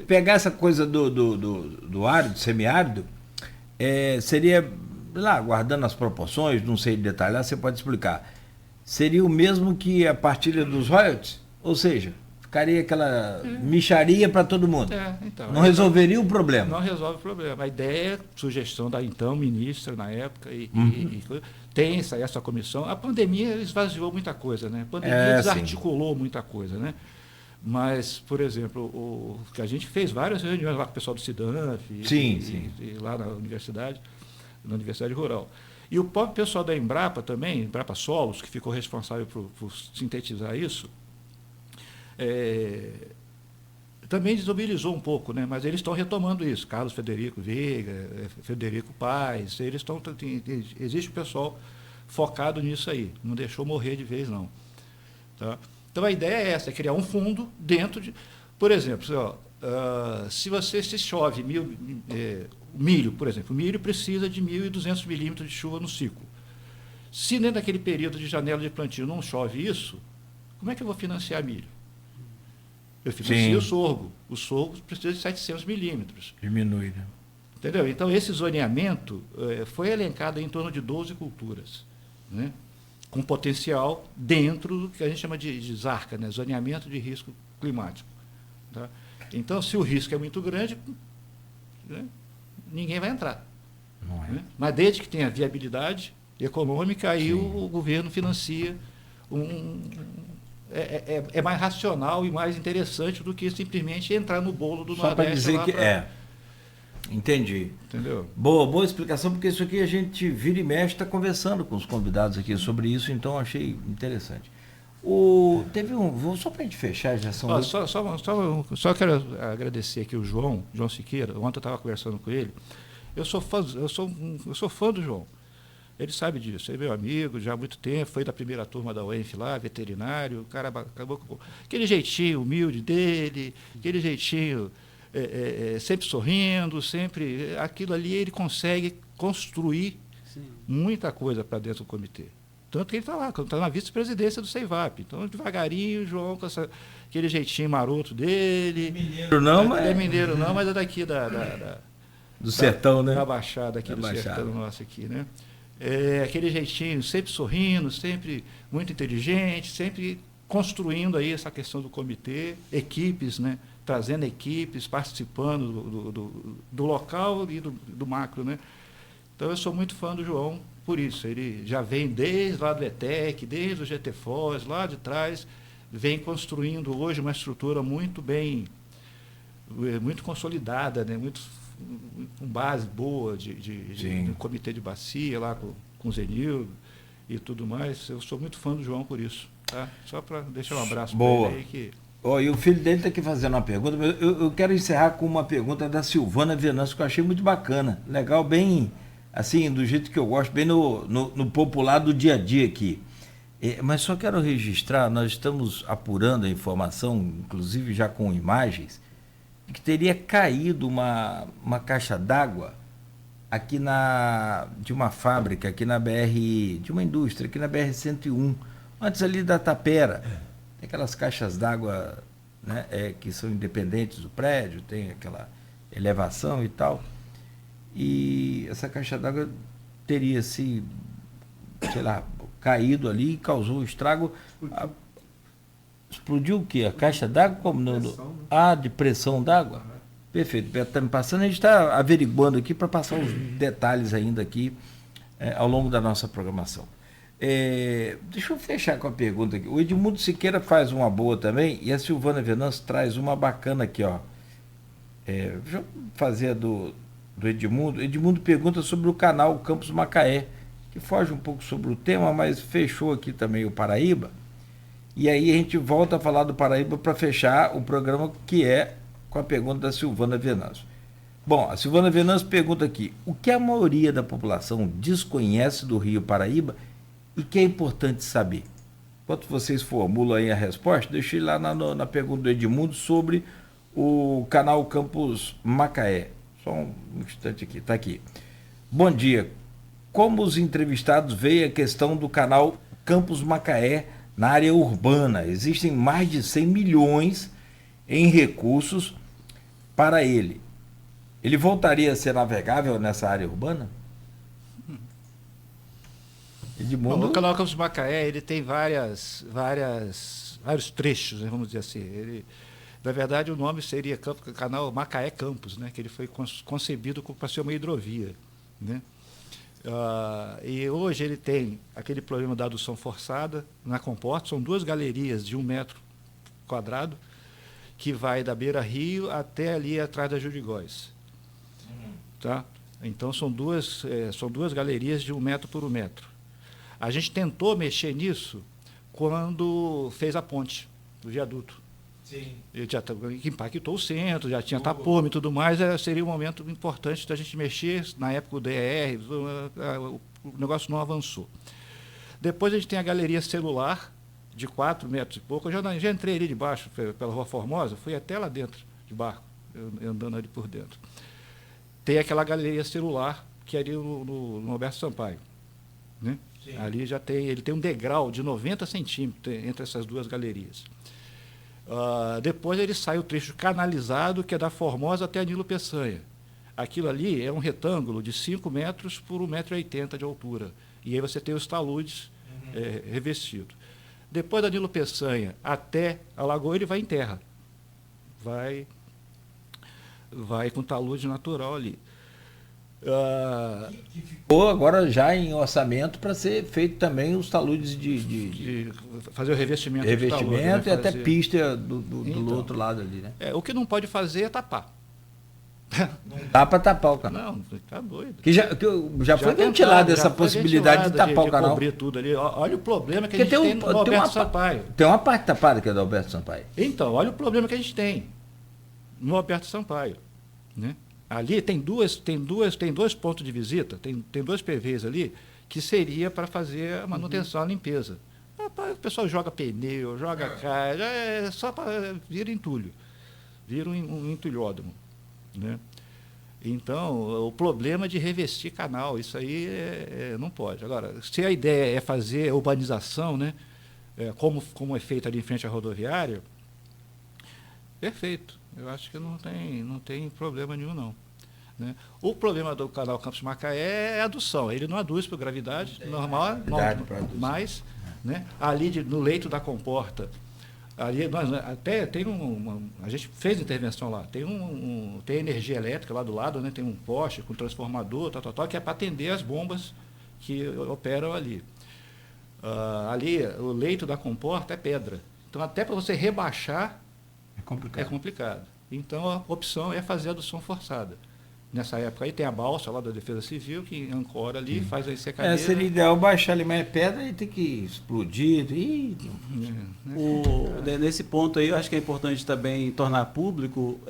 Pegar essa coisa do árido, semiárido, seria, lá, guardando as proporções, não sei detalhar, você pode explicar. Seria o mesmo que a partilha dos royalties? Ou seja, ficaria aquela mixaria para todo mundo. Então, não resolveria o problema. Não resolve o problema. A ideia, sugestão da então ministra na época, tem essa comissão. A pandemia esvaziou muita coisa, né? A pandemia desarticulou muita coisa, né? Mas, por exemplo, que a gente fez várias reuniões lá com o pessoal do Cidanf, e lá na Universidade Rural. E o próprio pessoal da Embrapa também, Embrapa Solos, que ficou responsável por sintetizar isso, também desobilizou um pouco, né? Mas eles estão retomando isso. Carlos Frederico Veiga, Frederico Paes, eles estão. Existe o pessoal focado nisso aí, não deixou morrer de vez, não. Tá? Então, a ideia é essa, é criar um fundo dentro de... Por exemplo, se chove milho, por exemplo, o milho precisa de 1.200 milímetros de chuva no ciclo. Se dentro daquele período de janela de plantio não chove isso, como é que eu vou financiar milho? Eu financio o sorgo. O sorgo precisa de 700 milímetros. Diminui, né? Entendeu? Então, esse zoneamento foi elencado em torno de 12 culturas, né? Com potencial dentro do que a gente chama de ZARCA, né? Zoneamento de risco climático. Tá? Então, se o risco é muito grande, né, ninguém vai entrar. Não é. Né? Mas desde que tenha viabilidade econômica, aí o governo financia é mais racional e mais interessante do que simplesmente entrar no bolo do Só para Nordeste. dizer que entendi. Entendeu? Boa explicação, porque isso aqui a gente vira e mexe, está conversando com os convidados aqui sobre isso, então achei interessante. Só para a gente fechar, já são... Só quero agradecer aqui o João Siqueira. Ontem eu estava conversando com ele. Eu sou fã do João. Ele sabe disso, ele é meu amigo já há muito tempo, foi da primeira turma da UENF lá, veterinário, o cara acabou com aquele jeitinho humilde dele, aquele jeitinho sempre sorrindo, sempre aquilo ali ele consegue construir muita coisa para dentro do comitê. Tanto que ele está lá, está na vice-presidência do CEIVAP. Então, devagarinho, o João, com aquele jeitinho maroto dele. Mineiro não, mas... Ele é mineiro não, mas é daqui do sertão, né? Da Baixada aqui, sertão nosso aqui, né? Aquele jeitinho, sempre sorrindo, sempre muito inteligente, sempre construindo aí essa questão do comitê, equipes, né? Trazendo equipes, participando do local e do macro, né? Então, eu sou muito fã do João por isso. Ele já vem desde lá do ETEC, desde o GTFOS, lá de trás, vem construindo hoje uma estrutura muito bem, muito consolidada, né? Com base boa de comitê de bacia, lá com o Zenildo e tudo mais. Eu sou muito fã do João por isso. Tá? Só para deixar um abraço para ele aí que... Ó, e o filho dele está aqui fazendo uma pergunta, mas eu quero encerrar com uma pergunta da Silvana Venâncio, que eu achei muito bacana. Legal, bem assim, do jeito que eu gosto, bem no popular do dia a dia aqui. Mas só quero registrar, nós estamos apurando a informação, inclusive já com imagens, de que teria caído uma caixa d'água aqui de uma fábrica, aqui na BR, de uma indústria, aqui na BR-101, antes ali da Tapera. Tem aquelas caixas d'água, né, que são independentes do prédio, tem aquela elevação e tal. E essa caixa d'água teria se, sei lá, caído ali e causou um estrago. Explodiu o quê? A caixa d'água? Como de pressão d'água? Perfeito. O Beto está me passando, a gente está averiguando aqui para passar os detalhes ainda aqui ao longo da nossa programação. Deixa eu fechar com a pergunta aqui. O Edmundo Siqueira faz uma boa também e a Silvana Venâncio traz uma bacana aqui, ó. Deixa eu fazer do Edmundo. Edmundo pergunta sobre o canal Campus Macaé, que foge um pouco sobre o tema, mas fechou aqui também o Paraíba. E aí a gente volta a falar do Paraíba para fechar o programa, que é com a pergunta da Silvana Venâncio. Bom, a Silvana Venâncio pergunta aqui: o que a maioria da população desconhece do Rio Paraíba e que é importante saber? Enquanto vocês formulam aí a resposta, deixei lá na pergunta do Edmundo sobre o canal Campus Macaé. Só um instante aqui, está aqui. Bom dia. Como os entrevistados veem a questão do canal Campus Macaé na área urbana? Existem mais de 100 milhões em recursos para ele. Ele voltaria a ser navegável nessa área urbana? Bom, o canal Campus Macaé ele tem vários trechos, né, vamos dizer assim. Na verdade, o nome seria canal Macaé Campus, né, que ele foi concebido para ser uma hidrovia, né? E hoje ele tem aquele problema da adução forçada na comporta. São 2 galerias de 1 metro quadrado que vai da beira-rio até ali atrás da Júlio de Góes. Tá? Então são duas galerias de 1 metro por 1 metro. A gente tentou mexer nisso quando fez a ponte do viaduto. Sim. Ele já impactou o centro, já tinha tapume e tudo mais, seria um momento importante da gente mexer. Na época o DR, o negócio não avançou. Depois a gente tem a galeria celular, de 4 metros e pouco. Eu já entrei ali debaixo, pela Rua Formosa, fui até lá dentro, de barco, andando ali por dentro. Tem aquela galeria celular, que é ali no Alberto Sampaio. Né? Ali já tem, ele tem um degrau de 90 centímetros entre essas 2 galerias. Depois ele sai o trecho canalizado, que é da Formosa até a Nilo Peçanha. Aquilo ali é um retângulo de 5 metros por 1,80 m de altura. E aí você tem os taludes revestidos. Depois da Nilo Peçanha até a Lagoa, ele vai em terra. Vai com talude natural ali. Que ficou agora já em orçamento para ser feito também os taludes de fazer o revestimento talude, né? E até fazer... pista do outro lado ali, né? O que não pode fazer é tapar. Não dá para tapar o canal. Não, tá doido. Já foi ventilada essa possibilidade de tapar o canal. Cobrir tudo ali. Olha o problema que a gente tem no Alberto Sampaio. Tem uma parte tapada que é do Alberto Sampaio. Então, olha o problema que a gente tem no Alberto Sampaio, né? Ali tem dois pontos de visita, tem 2 PVs ali, que seria para fazer a manutenção, a limpeza. O pessoal joga pneu, joga caixa, só para vira entulho, vira um entulhódromo, né? Então, o problema de revestir canal, isso aí não pode. Agora, se a ideia é fazer urbanização, né, como é feito ali em frente à rodoviária, perfeito. Eu acho que não tem problema nenhum, não. Né? O problema do canal Campus Macaé é a adução. Ele não aduz por gravidade normal, mas né, ali no leito da comporta, ali nós até tem a gente fez intervenção lá, tem energia elétrica lá do lado, né, tem um poste com transformador, que é para atender as bombas que operam ali. Ali o leito da comporta é pedra. Então até para você rebaixar é complicado. Então a opção é fazer a adução forçada. nessa época aí tem a balsa lá da Defesa Civil, que ancora ali, faz a secadeira. Seria ideal baixar ali mais pedra e ter que explodir. Nesse ponto aí, eu acho que é importante também tornar público,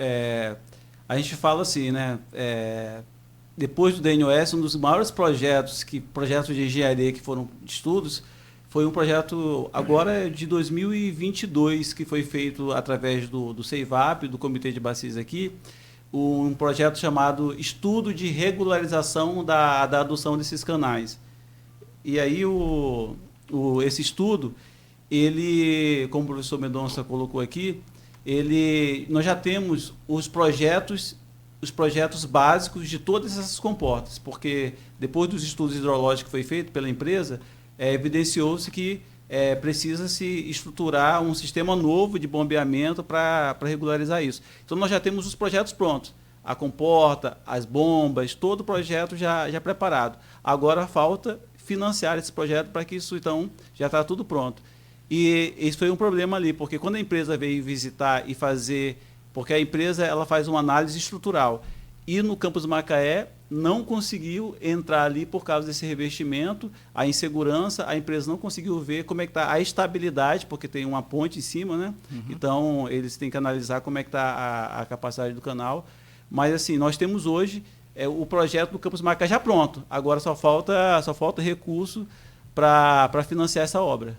a gente fala assim, né? Depois do DNOS, um dos maiores projetos de engenharia que foram de estudos, foi um projeto agora de 2022, que foi feito através do CEIVAP, do Comitê de Bacias aqui, um projeto chamado Estudo de Regularização da Adução desses canais. E aí esse estudo, ele, como o professor Mendonça colocou aqui, nós já temos os projetos básicos de todas essas comportas, porque depois dos estudos hidrológicos que foi feito pela empresa, evidenciou-se que precisa-se estruturar um sistema novo de bombeamento para regularizar isso. Então, nós já temos os projetos prontos, a comporta, as bombas, todo o projeto já preparado. Agora, falta financiar esse projeto para que isso, então, já está tudo pronto. E esse foi um problema ali, porque quando a empresa veio visitar e fazer... Porque a empresa ela faz uma análise estrutural. E no Campus Macaé não conseguiu entrar ali por causa desse revestimento, a insegurança, a empresa não conseguiu ver como é que está a estabilidade, porque tem uma ponte em cima, né? Uhum. Então, eles têm que analisar como é que está a capacidade do canal. Mas, assim, nós temos hoje o projeto do Campus Macaé já pronto. Agora só falta recurso para financiar essa obra.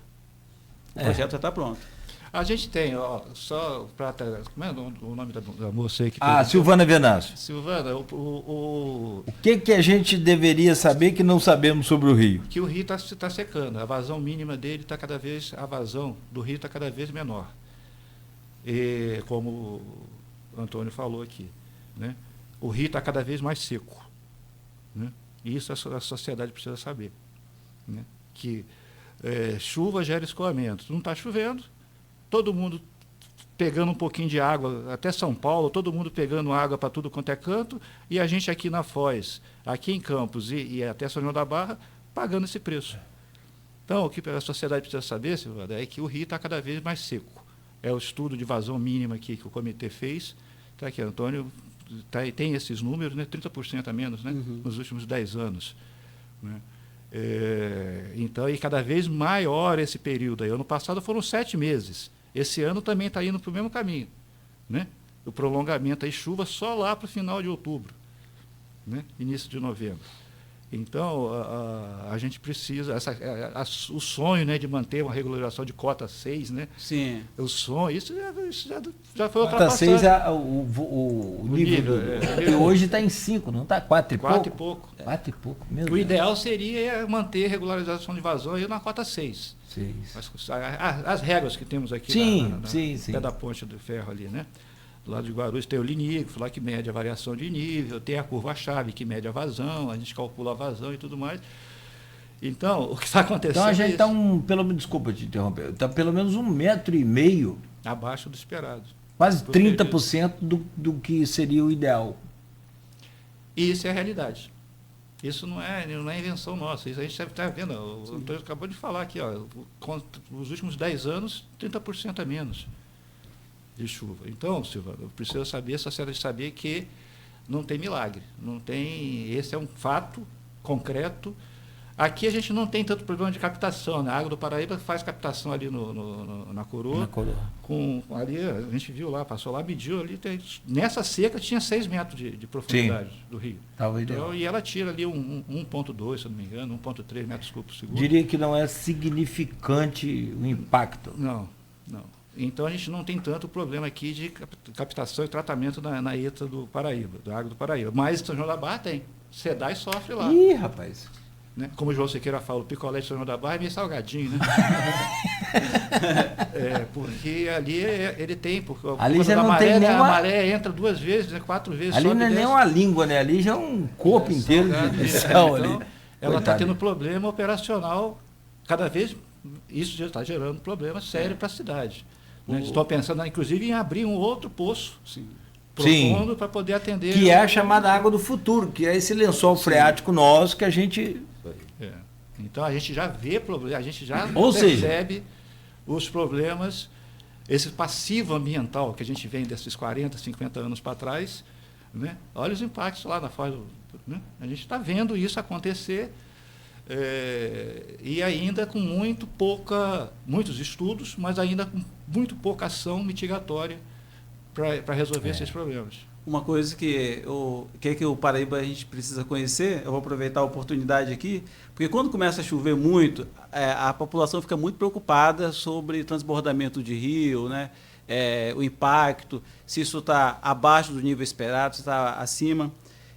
O projeto já está pronto. A gente tem, só para... Como é o nome da moça aí? Silvana Venâncio. Silvana, o que a gente deveria saber que não sabemos sobre o rio? Que o rio está secando. A vazão mínima dele está cada vez... A vazão do rio está cada vez menor. E, como o Antônio falou aqui, né? O rio está cada vez mais seco. Né? E isso a sociedade precisa saber. Né? Que chuva gera escoamento. Não está chovendo, todo mundo pegando um pouquinho de água, até São Paulo, todo mundo pegando água para tudo quanto é canto, e a gente aqui na Foz, aqui em Campos e até São João da Barra, pagando esse preço. Então, o que a sociedade precisa saber, Silvana, é que o rio está cada vez mais seco. É o estudo de vazão mínima aqui que o comitê fez. Está aqui, Antônio, tem esses números, né, 30% a menos, né, nos últimos 10 anos. Né? Então, e cada vez maior esse período. Aí, ano passado foram 7 meses. Esse ano também está indo para o mesmo caminho. Né? O prolongamento aí, chuva só lá para o final de outubro, né? Início de novembro. Então, a gente precisa... o sonho, né, de manter uma regularização de cota 6, né? Sim. O sonho, isso já foi ultrapassado. Cota 6 é o nível. E hoje está em 5, não está 4 e pouco? 4 e pouco. 4 e pouco, meu O Deus. ideal seria manter a regularização de vazão aí na cota 6. As regras que temos aqui sim. Pé da ponte do ferro ali, né? Do lado de Guarulhos tem o linígrafo, lá que mede a variação de nível, tem a curva-chave que mede a vazão, a gente calcula a vazão e tudo mais. Então, o que está acontecendo... Então a gente está desculpa te interromper, está pelo menos 1,5 metro abaixo do esperado. Quase 30% do que seria o ideal. E isso é a realidade. Isso não é invenção nossa. Isso a gente está vendo. O Antônio acabou de falar aqui, os últimos 10 anos, 30% a menos de chuva. Então, Silvana, eu preciso saber, a sociedade saber que não tem milagre. Esse é um fato concreto. Aqui a gente não tem tanto problema de captação, né? A Água do Paraíba faz captação ali na Coroa. Ali, a gente viu lá, passou lá, mediu ali. Nessa seca tinha 6 metros de profundidade do rio. Então, e ela tira ali 1,2, se não me engano, 1,3 metros cúbicos por segundo. Diria que não é significante o impacto. Não. Então a gente não tem tanto problema aqui de captação e tratamento na ETA do Paraíba, da Água do Paraíba. Mas São João da Barra tem. Cedai sofre lá. Ih, rapaz. Né? Como o João Sequeira fala, o picolé de São João da Barra é meio salgadinho, né? Porque ali ele tem, porque ali já não tem a maré entra 2 vezes, 4 vezes. Ali não é nem uma língua, né? Ali já é um corpo inteiro de céu ali. Então, ela está tendo problema operacional cada vez. Isso já está gerando problema sério para a cidade. Né? Estou pensando, inclusive, em abrir um outro poço profundo para poder atender. Que é a chamada água do futuro, que é esse lençol freático nosso que a gente. Então a gente já vê problemas, a gente já percebe os problemas, esse passivo ambiental que a gente vem desses 40, 50 anos para trás, né? Olha os impactos lá na foz, né? A gente está vendo isso acontecer, e ainda com muitos estudos, mas ainda com muito pouca ação mitigatória para resolver esses problemas. Uma coisa que o Paraíba a gente precisa conhecer, eu vou aproveitar a oportunidade aqui, porque quando começa a chover muito, a população fica muito preocupada sobre transbordamento de rio, né? O impacto, se isso está abaixo do nível esperado, se está acima.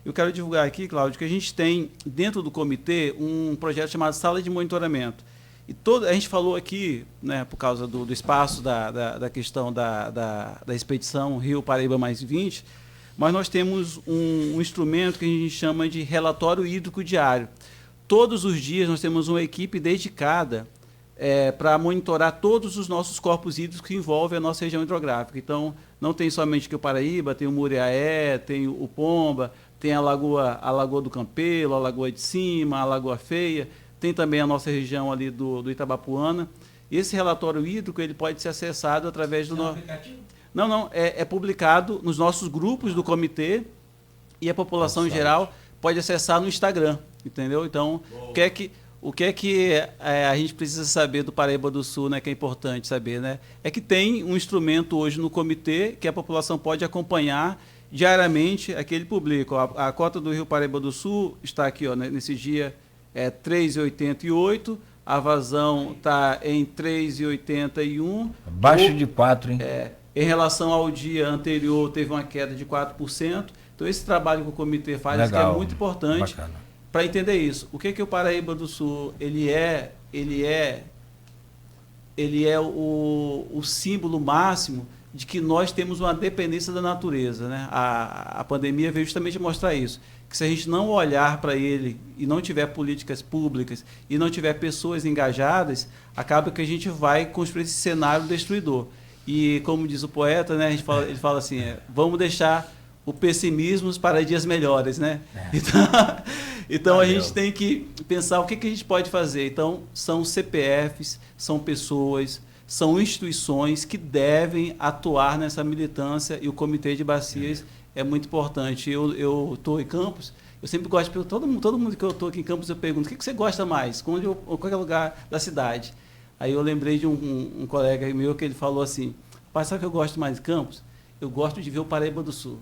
Eu quero divulgar aqui, Cláudio, que a gente tem dentro do comitê um projeto chamado Sala de Monitoramento. E a gente falou aqui, né, por causa do espaço, da questão da expedição Rio Paraíba mais 20, mas nós temos um instrumento que a gente chama de relatório hídrico diário. Todos os dias nós temos uma equipe dedicada para monitorar todos os nossos corpos hídricos que envolvem a nossa região hidrográfica. Então, não tem somente aqui o Paraíba, tem o Muriaé, tem o Pomba, tem a Lagoa do Campelo, a Lagoa de Cima, a Lagoa Feia, tem também a nossa região ali do Itabapuana. Esse relatório hídrico ele pode ser acessado através do... aplicativo? Não, é publicado nos nossos grupos do comitê e a população em geral pode acessar no Instagram, entendeu? Então, o que é que a gente precisa saber do Paraíba do Sul, né, que é importante saber, né? É que tem um instrumento hoje no comitê que a população pode acompanhar diariamente, aquele publica. A cota do Rio Paraíba do Sul está aqui, ó, nesse dia, 3,88, a vazão está em 3,81. Abaixo de 4, hein? Em relação ao dia anterior, teve uma queda de 4%. Então, esse trabalho que o comitê faz Legal, que é muito importante para entender isso. O que o Paraíba do Sul ele é o símbolo máximo de que nós temos uma dependência da natureza, né? A pandemia veio justamente mostrar isso, que se a gente não olhar para ele e não tiver políticas públicas e não tiver pessoas engajadas, acaba que a gente vai construir esse cenário destruidor. E como diz o poeta, né, ele fala assim, vamos deixar o pessimismo para dias melhores, né? Então a gente tem que pensar o que a gente pode fazer. Então, são CPFs, são pessoas, são instituições que devem atuar nessa militância e o Comitê de Bacias é muito importante. Eu estou em Campos, eu sempre gosto de perguntar, todo mundo que eu estou aqui em Campos eu pergunto, o que você gosta mais? Qualquer lugar da cidade? Aí eu lembrei de um colega meu que ele falou assim, pai, sabe o que eu gosto mais de Campos? Eu gosto de ver o Paraíba do Sul.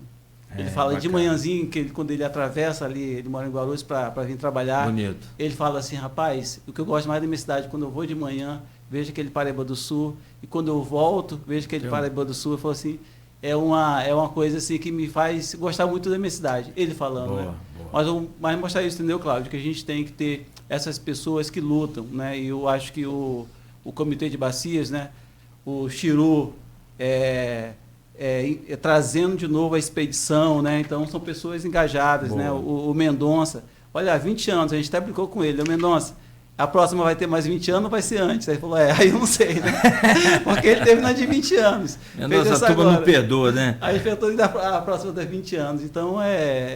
Ele fala bacana. De manhãzinho, quando ele atravessa ali, ele mora em Guarulhos para vir trabalhar. Bonito. Ele fala assim, rapaz, o que eu gosto mais da minha cidade, quando eu vou de manhã, vejo aquele Paraíba do Sul, e quando eu volto, vejo aquele Paraíba do Sul, eu falo assim, é uma coisa assim que me faz gostar muito da minha cidade. Ele falando, boa, né? Boa. Mas mostrar isso, entendeu, Cláudio? Que a gente tem que ter essas pessoas que lutam, né? E eu acho que o Comitê de Bacias, né? O Chiru, trazendo de novo a expedição, né? Então são pessoas engajadas, boa. Né? O Mendonça, olha, há 20 anos, a gente até brincou com ele, o Mendonça, a próxima vai ter mais 20 anos ou vai ser antes? Aí ele falou, aí eu não sei, né? Porque ele teve na de 20 anos. Mendonça, a turma não perdoa, né? Aí ele perdoou a próxima das 20 anos. Então,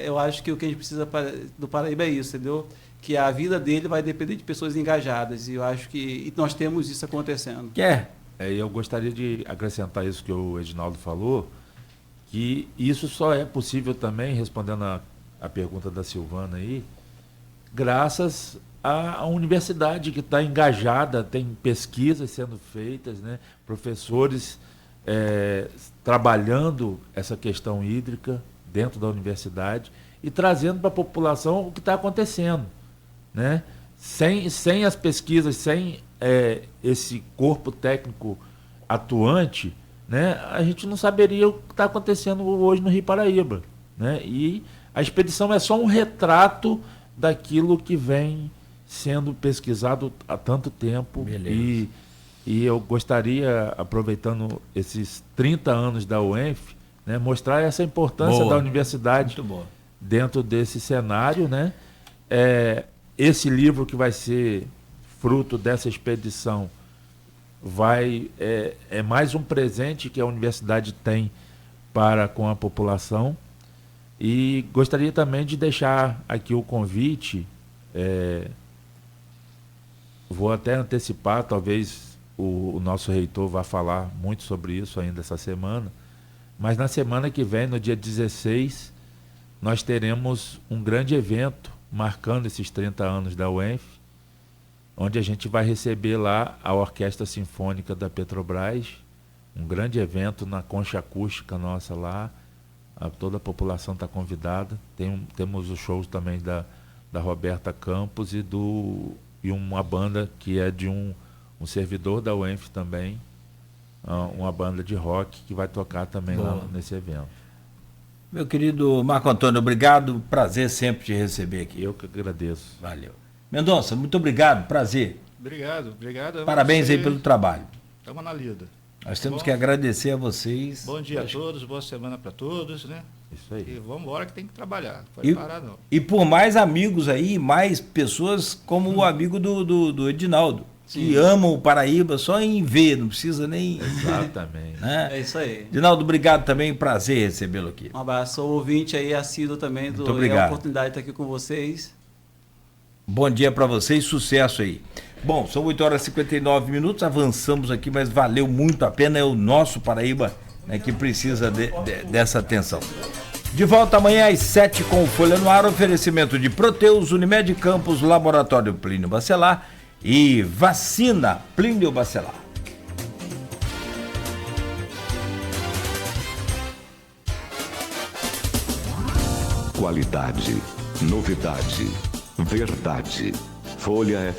eu acho que o que a gente precisa do Paraíba é isso, entendeu? Que a vida dele vai depender de pessoas engajadas. E eu acho que nós temos isso acontecendo. Eu gostaria de acrescentar isso que o Edinaldo falou, que isso só é possível também, respondendo a pergunta da Silvana aí, graças à universidade que está engajada, tem pesquisas sendo feitas, né? Professores trabalhando essa questão hídrica dentro da universidade e trazendo para a população o que está acontecendo, né? Sem as pesquisas, sem esse corpo técnico atuante, né, a gente não saberia o que está acontecendo hoje no Rio Paraíba, né? E a expedição é só um retrato daquilo que vem sendo pesquisado há tanto tempo. E eu gostaria, aproveitando esses 30 anos da UENF, né, mostrar essa importância da universidade dentro desse cenário, né? Esse livro que vai ser fruto dessa expedição é mais um presente que a universidade tem para com a população. E gostaria também de deixar aqui o convite, vou até antecipar, talvez o nosso reitor vá falar muito sobre isso ainda essa semana, mas na semana que vem, no dia 16, nós teremos um grande evento marcando esses 30 anos da UENF, onde a gente vai receber lá a Orquestra Sinfônica da Petrobras, um grande evento na concha acústica nossa lá, toda a população está convidada. Temos os shows também da Roberta Campos e uma banda que é de um servidor da UENF também, uma banda de rock que vai tocar também lá nesse evento. Meu querido Marco Antônio, obrigado, prazer sempre te receber aqui. Eu que agradeço. Valeu. Mendonça, muito obrigado, prazer. Obrigado. Parabéns aí pelo trabalho. Estamos na lida. Nós temos que agradecer a vocês. Bom dia a todos, boa semana para todos, né? Isso aí. E vamos embora que tem que trabalhar, não pode parar não. E por mais amigos aí, mais pessoas como o amigo do Edinaldo, que amam o Paraíba só em ver, não precisa nem... Exatamente. Né? É isso aí. Edinaldo, obrigado também, prazer recebê-lo aqui. Um abraço, sou ouvinte aí, assíduo também Muito obrigado. É a oportunidade de estar aqui com vocês. Bom dia para vocês, sucesso aí. Bom, são 8h59, avançamos aqui, mas valeu muito a pena, é o nosso Paraíba, né, que precisa dessa atenção. De volta amanhã às 7 com o Folha no Ar, oferecimento de Proteus, Unimed Campos, Laboratório Plínio Bacelar e Vacina Plínio Bacelar. Qualidade, novidade, verdade. Folha